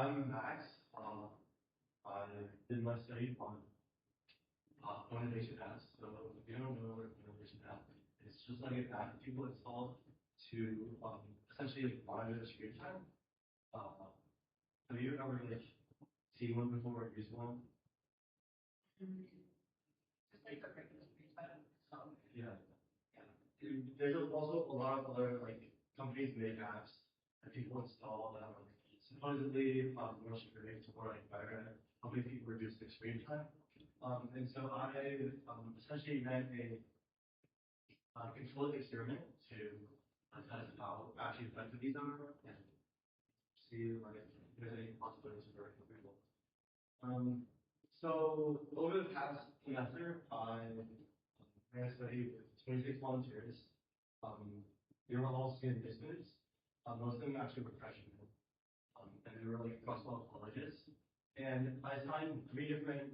I'm Max. I did my study on Motivation apps. So if you don't know what Motivation app, it's just like an app people install to essentially like monitor the screen time. Uh, have you ever like seen one before or used one? Just like the regular screen time. So Yeah. yeah. There's also a lot of other like companies make apps that people install that are like supposedly more security or like better helping people reduce their screen time. And so I essentially ran a controlled experiment to test how actually effective these are and see like if there's any possibilities for people. So over the past semester, I ran a study with 26 volunteers. They were all student students. Most of them actually were freshmen, and they were like across all colleges. And I assigned three different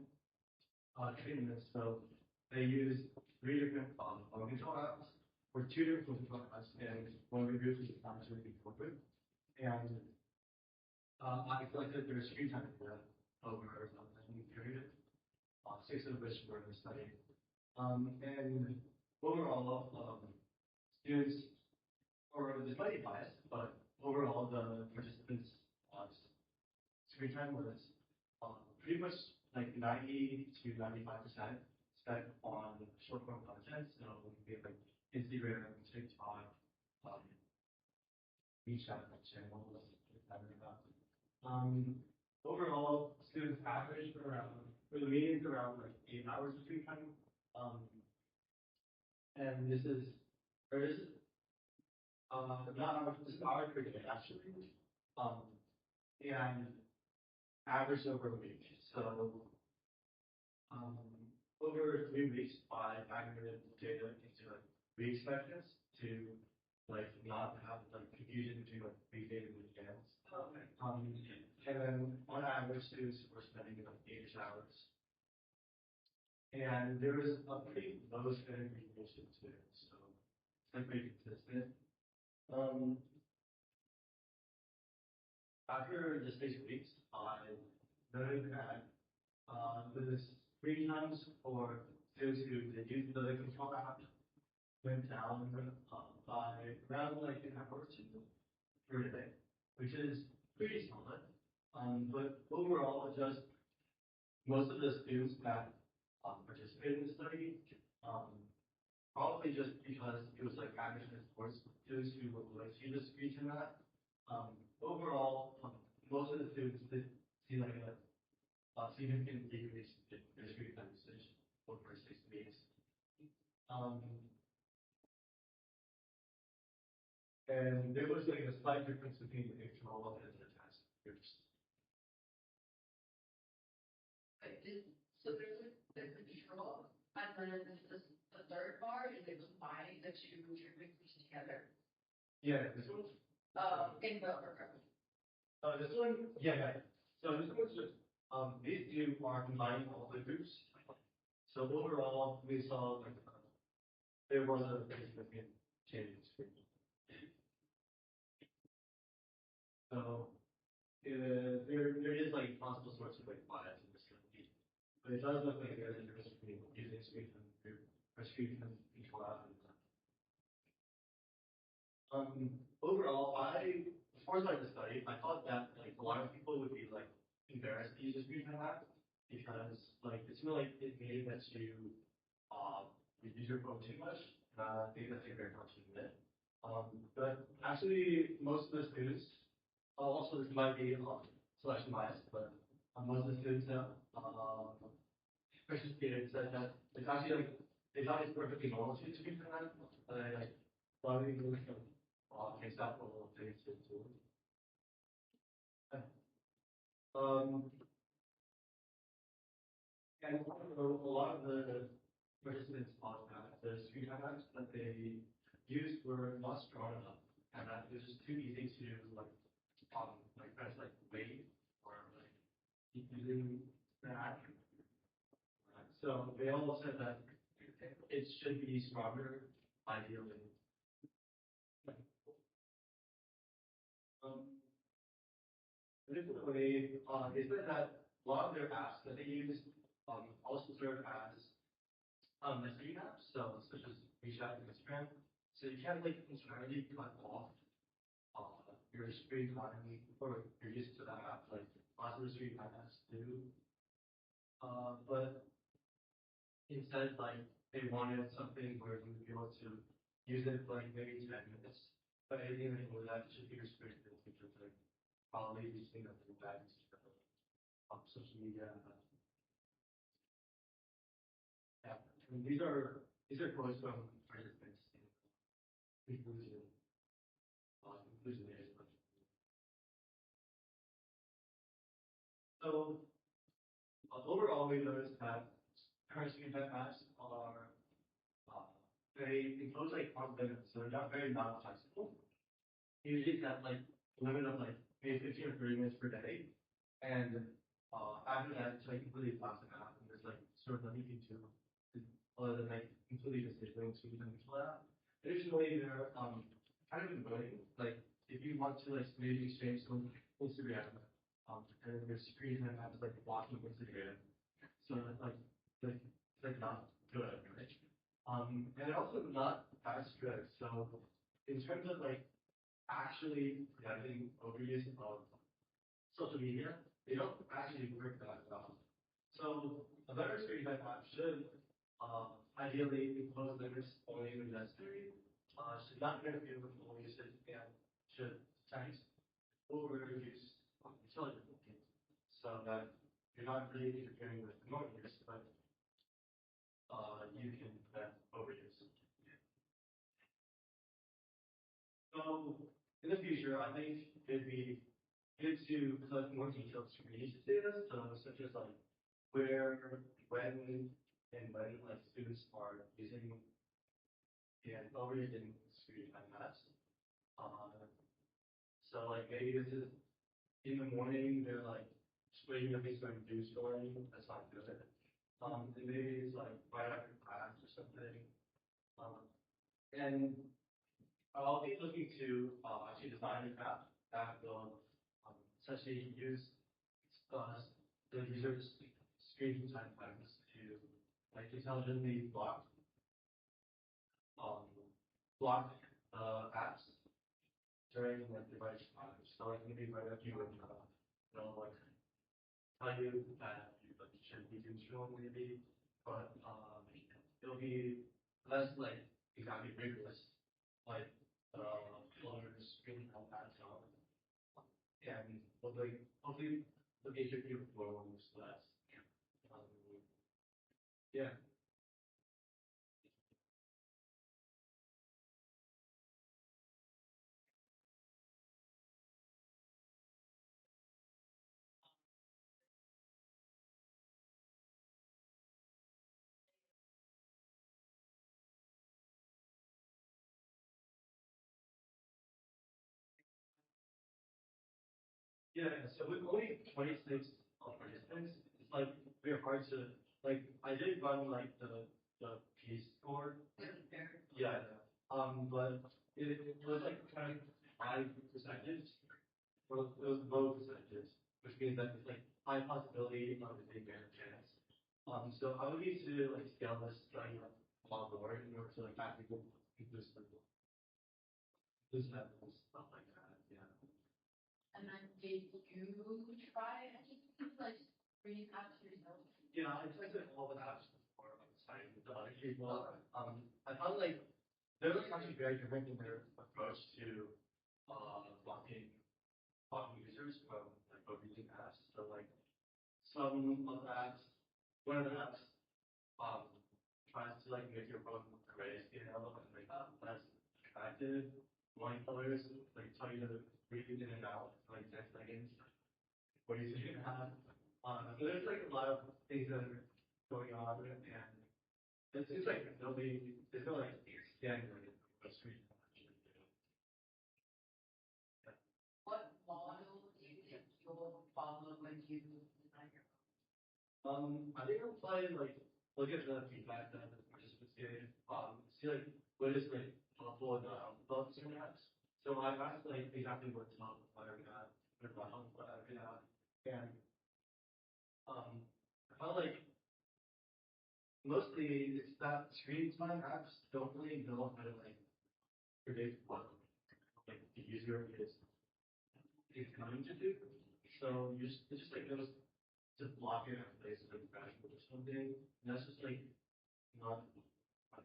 treatments. So they used three different phone control apps, or two different phone control apps, and one of the groups was assigned to the corporate. And I collected their screen time data over a 10 period, six of which were in the study. And overall, students, or this might be biased, but overall, the participants' screen time was pretty much like 90 to 95% spent on short form content. So we have like Instagram, TikTok, um, WeChat channels, etc. Overall, students average around, for the meetings around like 8 hours of screen time. And this is, or this is, not hours, this is hours per day actually. And average over a week. So, over 3 weeks, I aggregated the data into like week sections to like not have like confusion between like weekdays and weekends. Okay. And then on average, students were spending like 8 hours. And there was a pretty low spending deviation too, so it's like pretty consistent. Um, After the 6 weeks, I noted that the screen times for students who did use the control app went down by around like an hour or two per day, which is pretty solid. But overall, just most of the students that participated in the study, probably just because it was like management towards students who were willing to use the screen time app. Overall, most of the students did see like a significant decrease in their screen time usage over 6 weeks. And there was like a slight difference between the control and the test groups. So there's a control, and then there's the third bar, is it combining the two treatments together? Yeah, this one. In the program. This one, yeah. So this one's just these two are combining all the groups. So overall, we saw like there was a pretty significant change in screen. So there is like possible sorts of like bias in this study, but it does look like there's a difference between using screen time group or screen time control out. Overall, as far as like the study, I thought that like a lot of people would be like embarrassed to use a screen time app because like it's really like it may that you use your phone too much. And I think that's a very hard to admit. But actually, most of the students, also this might be selection bias, but most of the students that participated said that it's actually like they thought it's perfectly normal to use screen time app. Like a lot of people takes that little things into it. And a lot of the participants thought that the screen time apps that they used were not strong enough, and that it was just too easy to like press like wait or like keep using the app. So they all said that it should be stronger, ideally. Additionally, is that a lot of their apps that they use also serve as messaging apps, so such as WeChat and Instagram. So you can't like entirely cut off your screen time or your use to that app, like lots of the screen time apps do. But instead, like they wanted something where you would be able to use it for like maybe 10 minutes. But anything over that should be restricted, which is like probably using that thing back to social media. Yeah, and these are quotes from participants in conclusion there. So overall, we noticed that current screen time apps are uh, they impose like hard limits, so they're not very non-flexible. Usually have like a limit of like maybe 15 or 30 minutes per day, and after that it's like completely fast enough, and there's like sort of nothing you can do other than like completely disabling to control that. Additionally, they're kind of annoying. Like if you want to like maybe exchange some Instagram, and then your screen time has like blocking Instagram, so it's like not good, right? And also not as good. So in terms of like actually preventing overuse of social media, they don't actually work that well. So a better screen time app should ideally impose limits only when necessary, should not interfere with full usage, and should text overuse intelligently, so that you're not really interfering with normal use, but you can prevent overuse. So in the future, I think it'd be good to collect more detailed screen usage data, so such as like where, when, and when like students are using and overusing screen time apps. So like maybe this is in the morning, they're like waiting up things going doom scrolling, that's not good. And maybe it's like right after class or something. And I'll be looking to actually design an app that will essentially use the user's screen time times to like intelligently um, block apps during like the right time. So like maybe right after you like tell you that you like should be doing scrolling maybe, but it'll be less like exactly rigorous like floaters screen time apps are. And hopefully the major people will use less. Um, yeah. Yeah, so with only 26 participants, it's like very hard to like. I did run like the P score. Yeah, but it was like kind of high percentage. Well, it was low percentages, which means that it's like high possibility of it being a chance. So I would need to like scale this study up a lot more in order to like actually inclusive levels, stuff like that. Yeah. And then did you try anything like screen apps yourself? Yeah, I tested all the apps before on the site with the other people. I found like they're like actually very different in their approach to blocking users from like overusing apps. So like some of the apps, one of the apps um tries to like make your phone grayscale and like less attractive. Line colors like tell you to breathe in and out for like 10 seconds. What do you think? So there's like a lot of things that are going on, and it seems like there's no like standard of screen time actually. What model do you think you'll follow when you design your I think I'll probably like look at the feedback that the participants gave. See like what is like helpful and not helpful about certain apps. So I've asked like exactly what's helpful and not. around, whatever, and, I felt like mostly it's that screen time apps don't really know how to like predict what like the user is going to do. So it just like goes to block it in place of like crash or something. And that's just like not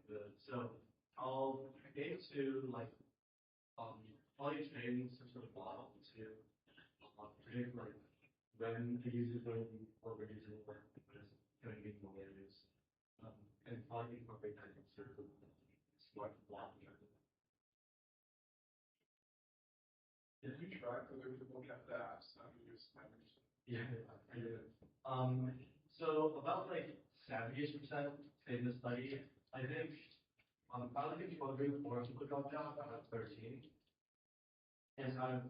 good. So I'll aim to like probably train some sort of model to predict like when the user is going to be overusing it, when it's going to be malicious. And probably incorporate that into smart blocking. If you try to look at the apps, how do you use manage? Yeah, I do. So about like 70% in the study, I think, out of the people doing 4 people dropped out, about 13. And out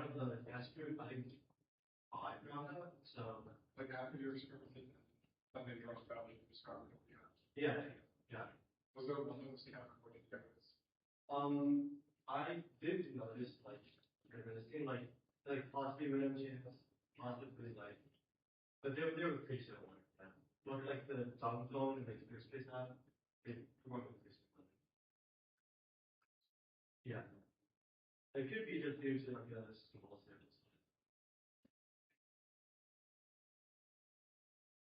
of the S group, I think 5 dropped out, so. Like after your experiment, then they dropped out and you discovered it, Yeah, yeah. Was there one that was counted together? I did notice, like, it seemed like possibly random chance, possibly like, but they were pretty similar, yeah. But like the Tom phone and like Squarespace app, they work with pretty similar. Yeah. It could be just due to like a small sample